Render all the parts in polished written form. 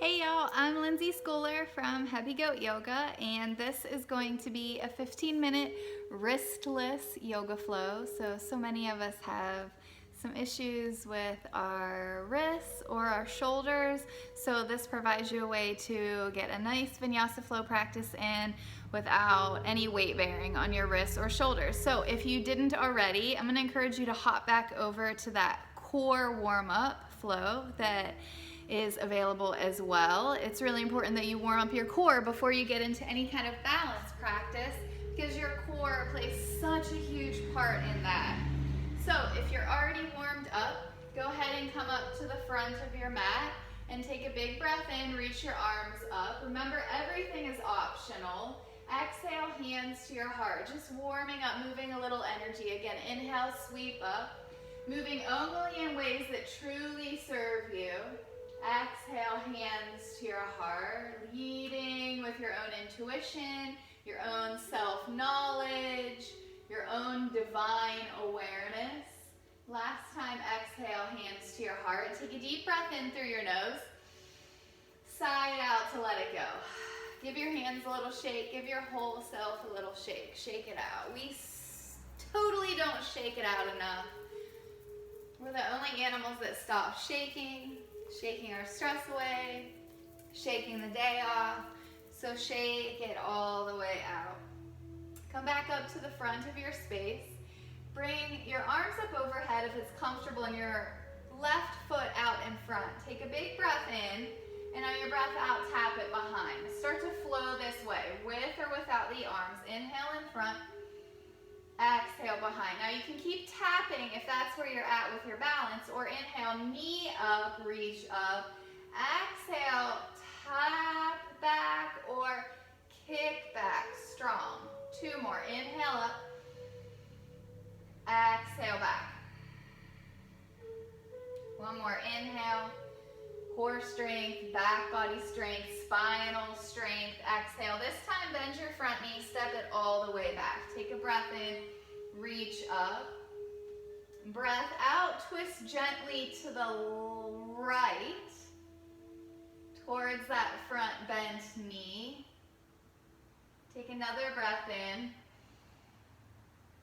Hey y'all, I'm Lindsay Schooler from Happy Goat Yoga, and this is going to be a 15-minute wristless yoga flow. So many of us have some issues with our wrists or our shoulders, so this provides you a way to get a nice vinyasa flow practice in without any weight bearing on your wrists or shoulders. So if you didn't already, I'm going to encourage you to hop back over to that core warm-up flow that is available as well. It's really important that you warm up your core before you get into any kind of balance practice because your core plays such a huge part in that. So if you're already warmed up, go ahead and come up to the front of your mat and take a big breath in, reach your arms up. Remember, everything is optional. Exhale, hands to your heart, just warming up, moving a little energy. Again, inhale, sweep up, moving only in ways that truly serve you. Exhale, hands to your heart, leading with your own intuition, your own self-knowledge, your own divine awareness. Last time, exhale, hands to your heart. Take a deep breath in through your nose. Sigh out to let it go. Give your hands a little shake. Give your whole self a little shake. Shake it out. We totally don't shake it out enough. We're the only animals that stop shaking our stress away, shaking the day off. So shake it all the way out. Come back up to the front of your space. Bring your arms up overhead if it's comfortable and your left foot out in front. Take a big breath in, and on your breath out, tap it behind. Start to flow this way, with or without the arms. Inhale in front. Exhale behind. Now you can keep tapping if that's where you're at with your balance, or inhale, knee up, reach up. Exhale, tap back or kick back, strong. Two more. Inhale up. Exhale back. One more. Inhale. Core strength, back body strength, spinal strength. Exhale. This time, bend your front knee, step it all the way back. Take a breath in, reach up. Breath out, twist gently to the right towards that front bent knee. Take another breath in,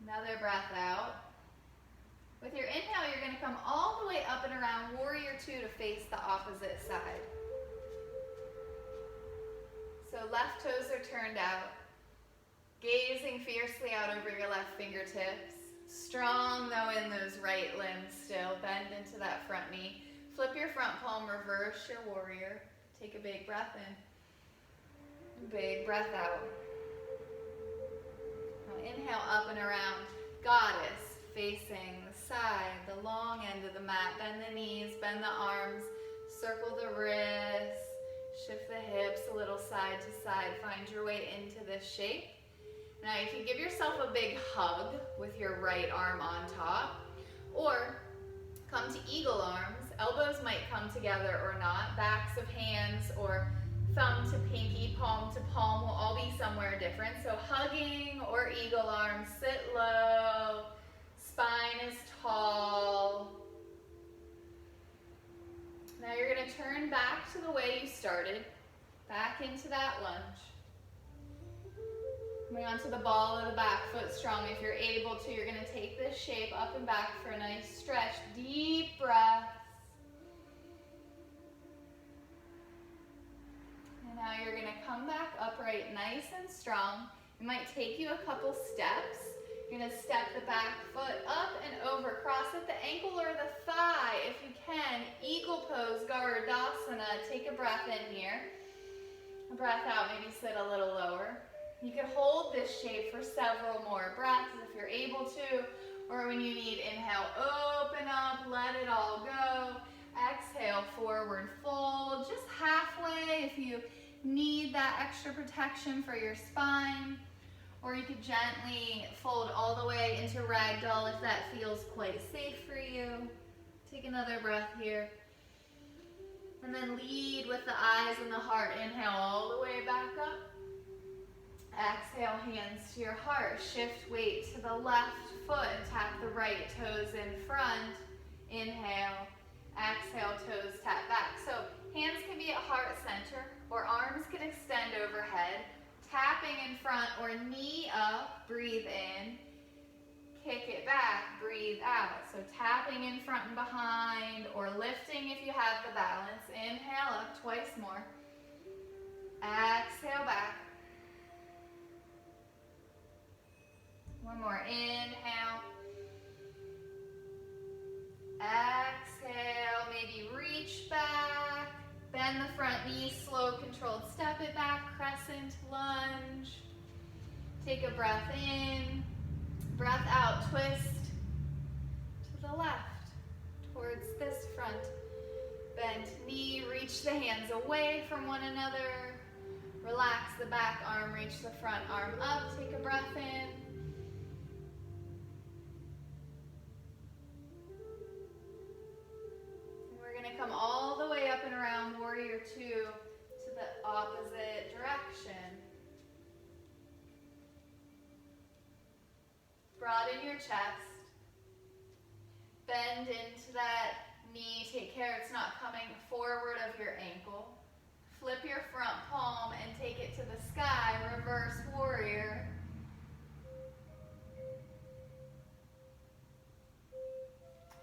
another breath out. With your inhale, you're going to come all the way up and around Warrior Two to face the opposite side. So left toes are turned out, gazing fiercely out over your left fingertips. Strong though in those right limbs still. Bend into that front knee. Flip your front palm, reverse your warrior. Take a big breath in. Big breath out. Now inhale up and around. Goddess. Facing the side, the long end of the mat. Bend the knees, bend the arms, circle the wrists, shift the hips a little side to side. Find your way into this shape. Now you can give yourself a big hug with your right arm on top, or come to eagle arms. Elbows might come together or not. Backs of hands or thumb to pinky, palm to palm will all be somewhere different. So hugging or eagle arms, sit low. Spine is tall. Now you're going to turn back to the way you started, back into that lunge. Coming onto the ball of the back foot strong. If you're able to, you're going to take this shape up and back for a nice stretch. Deep breaths. And now you're going to come back upright nice and strong. It might take you a couple steps. You're going to step the back foot up and over, cross at the ankle or the thigh if you can. Eagle pose, Garudasana. Take a breath in here. A breath out, maybe sit a little lower. You can hold this shape for several more breaths if you're able to, or when you need, inhale, open up, let it all go. Exhale, forward fold, just halfway if you need that extra protection for your spine. Or you could gently fold all the way into ragdoll if that feels quite safe for you. Take another breath here. And then lead with the eyes and the heart. Inhale all the way back up. Exhale, hands to your heart. Shift weight to the left foot. Tap the right toes in front. Inhale. Exhale, toes tap back. So Hands can be at heart center, or arms can extend overhead, tapping in front or knee up, breathe in, kick it back, breathe out. So tapping in front and behind, or lifting if you have the balance. Inhale up, twice more. Exhale back. One more, inhale. Exhale, maybe reach back. Bend the front knee, slow, controlled, step it back, crescent lunge. Take a breath in, breath out, twist to the left, towards this front. Bent knee, reach the hands away from one another. Relax the back arm, reach the front arm up, take a breath in. Come all the way up and around warrior two to the opposite direction. Broaden your chest. Bend into that knee. Take care it's not coming forward of your ankle. Flip your front palm and take it to the sky. Reverse warrior.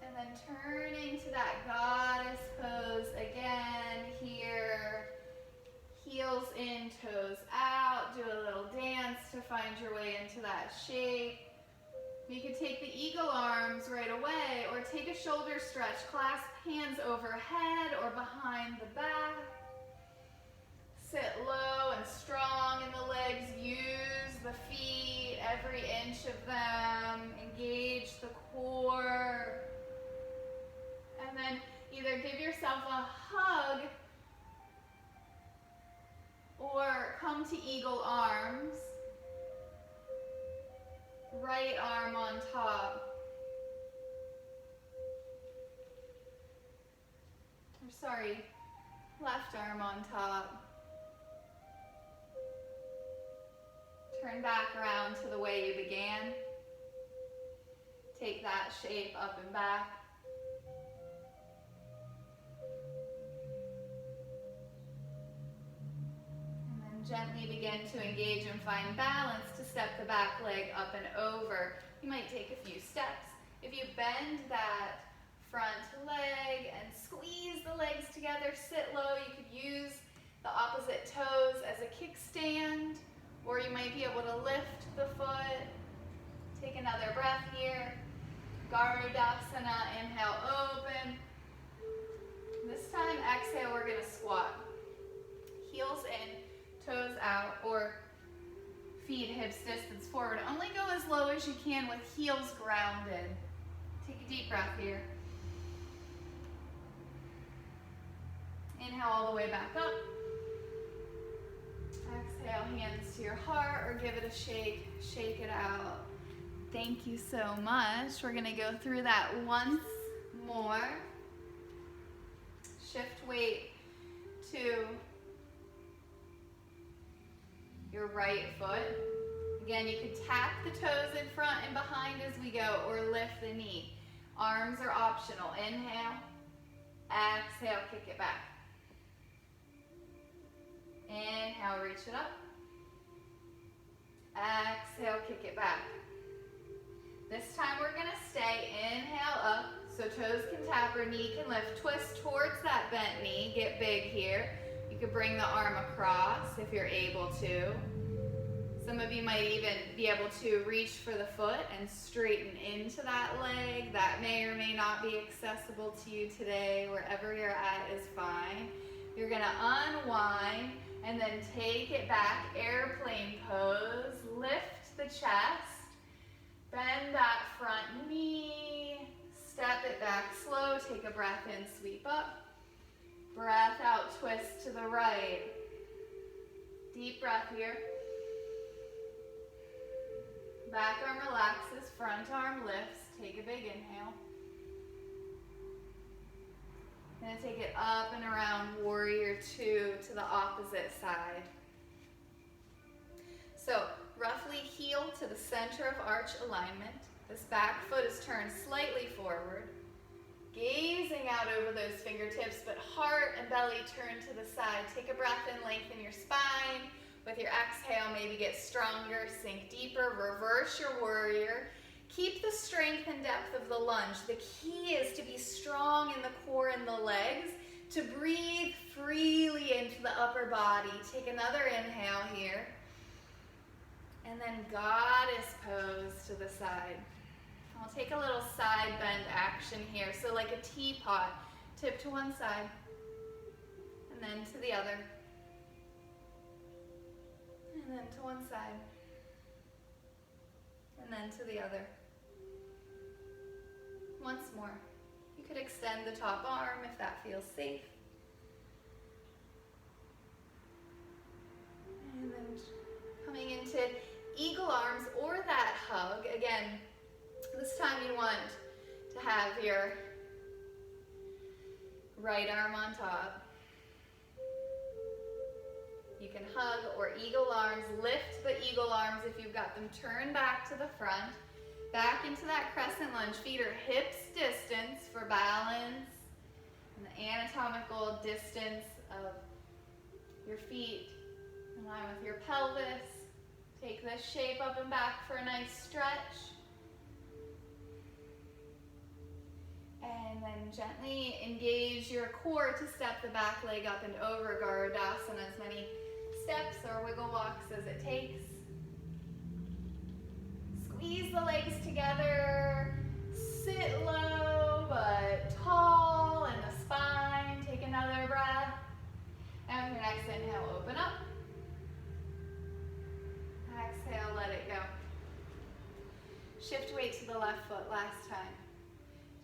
And then turning to that goddess pose again here. Heels in, toes out. Do a little dance to find your way into that shape. You could take the eagle arms right away, or take a shoulder stretch. Clasp hands overhead or behind the back. Sit low and strong in the legs. Use the feet, every inch of them. Engage the core. And then either give yourself a hug or come to eagle arms. Right arm on top. Or sorry, left arm on top. Turn back around to the way you began. Take that shape up and back. Gently begin to engage and find balance to step the back leg up and over. You might take a few steps. If you bend that front leg and squeeze the legs together, sit low. You could use the opposite toes as a kickstand, or you might be able to lift the foot. Take another breath here. Garudasana, inhale, open. This time, exhale, we're gonna squat. Heels in, toes out, or feet hips distance forward. Only go as low as you can with heels grounded. Take a deep breath here. Inhale all the way back up. Exhale, hands to your heart, or give it a shake. Shake it out. Thank you so much. We're gonna go through that once more. Shift weight to your right foot. Again, you could tap the toes in front and behind as we go, or lift the knee. Arms are optional. Inhale, exhale, kick it back. Inhale, reach it up. Exhale, kick it back. This time we're gonna stay. Inhale up, so toes can tap or knee can lift. Twist towards that bent knee, get big here. You could bring the arm across if you're able to. Some of you might even be able to reach for the foot and straighten into that leg. That may or may not be accessible to you today. Wherever you're at is fine. You're gonna unwind and then take it back, airplane pose. Lift the chest. Bend that front knee. Step it back slow. Take a breath in, sweep up. Breath out, twist to the right. Deep breath here. Back arm relaxes, front arm lifts. Take a big inhale. Then take it up and around warrior two to the opposite side. So roughly heel to the center of arch alignment. This back foot is turned slightly forward. Gazing out over those fingertips, but heart and belly turn to the side. Take a breath in, lengthen your spine. With your exhale, maybe get stronger, sink deeper, reverse your warrior. Keep the strength and depth of the lunge. The key is to be strong in the core and the legs, to breathe freely into the upper body. Take another inhale here. And then goddess pose to the side. I'll take a little side bend action here. So like a teapot, tip to one side, and then to the other. And then to one side, and then to the other. Once more. You could extend the top arm if that feels safe. And then coming into eagle arms or that hug. Again, this time you want to have your right arm on top. You can hug or eagle arms. Lift the eagle arms if you've got them. Turn back to the front. Back into that crescent lunge. Feet are hips distance for balance. And the anatomical distance of your feet in line with your pelvis. Take this shape up and back for a nice stretch. And then gently engage your core to step the back leg up and over Garudasana, as many steps or wiggle walks as it takes. Squeeze the legs together. Sit low but tall in the spine. Take another breath. And with your next inhale, open up. Exhale, let it go. Shift weight to the left foot last time.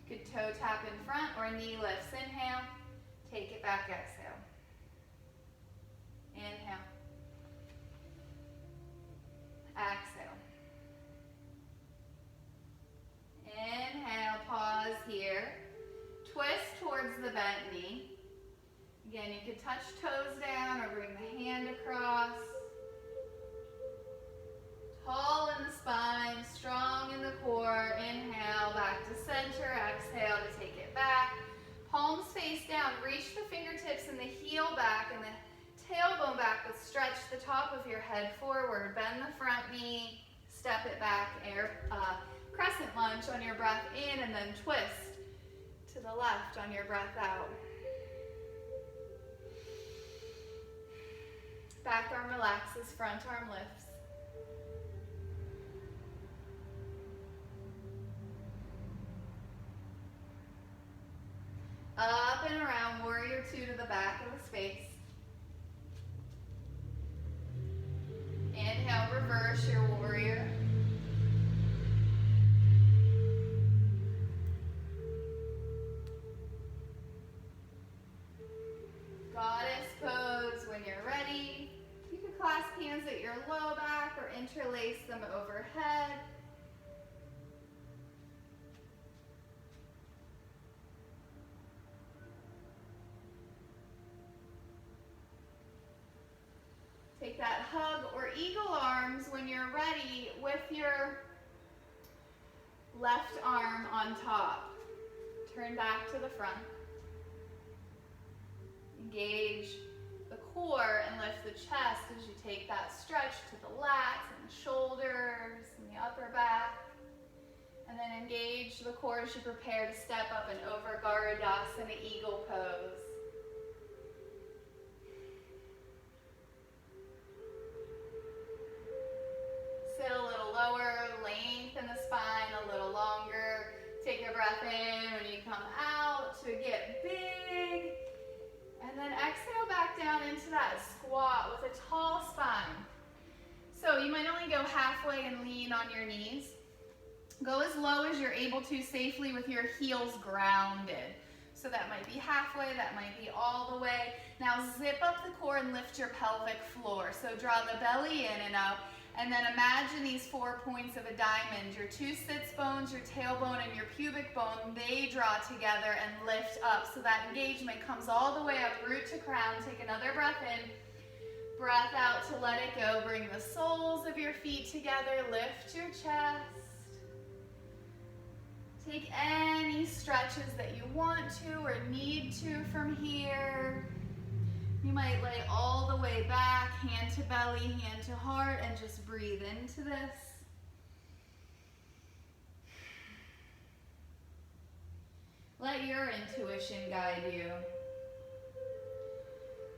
You could toe tap in front or knee lifts. Inhale, take it back, exhale. Inhale. Exhale. Inhale, pause here. Twist towards the bent knee. Again, you could touch toes down or bring the hand across. Tall in the spine, strong in the core. Inhale, back to center. Exhale to take it back. Palms face down. Reach the fingertips and the heel back and the tailbone back, but stretch the top of your head forward. Bend the front knee. Step it back. Crescent lunge on your breath in and then twist to the left on your breath out. Back arm relaxes, front arm lifts. Up and around, warrior two to the back of the space. Inhale, reverse your warrior. Goddess pose when you're ready. You can clasp hands at your low back or interlace them overhead. Take that hug or eagle arms when you're ready with your left arm on top. Turn back to the front. Engage the core and lift the chest as you take that stretch to the lats and shoulders and the upper back. And then engage the core as you prepare to step up and over Garudasana eagle pose. Sit a little lower, lengthen the spine a little longer. Take your breath in when you come out to get big. And then exhale back down into that squat with a tall spine. So you might only go halfway and lean on your knees. Go as low as you're able to safely with your heels grounded. So that might be halfway, that might be all the way. Now zip up the core and lift your pelvic floor. So draw the belly in and up. And then imagine these 4 points of a diamond. Your two sits bones, your tailbone, and your pubic bone, they draw together and lift up. So that engagement comes all the way up, root to crown. Take another breath in. Breath out to let it go. Bring the soles of your feet together. Lift your chest. Take any stretches that you want to or need to from here. You might lay all the way back, hand to belly, hand to heart, and just breathe into this. Let your intuition guide you.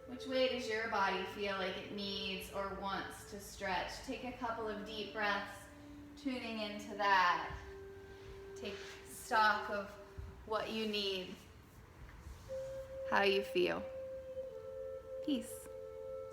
Which way does your body feel like it needs or wants to stretch? Take a couple of deep breaths, tuning into that. Take stock of what you need, how you feel. Peace.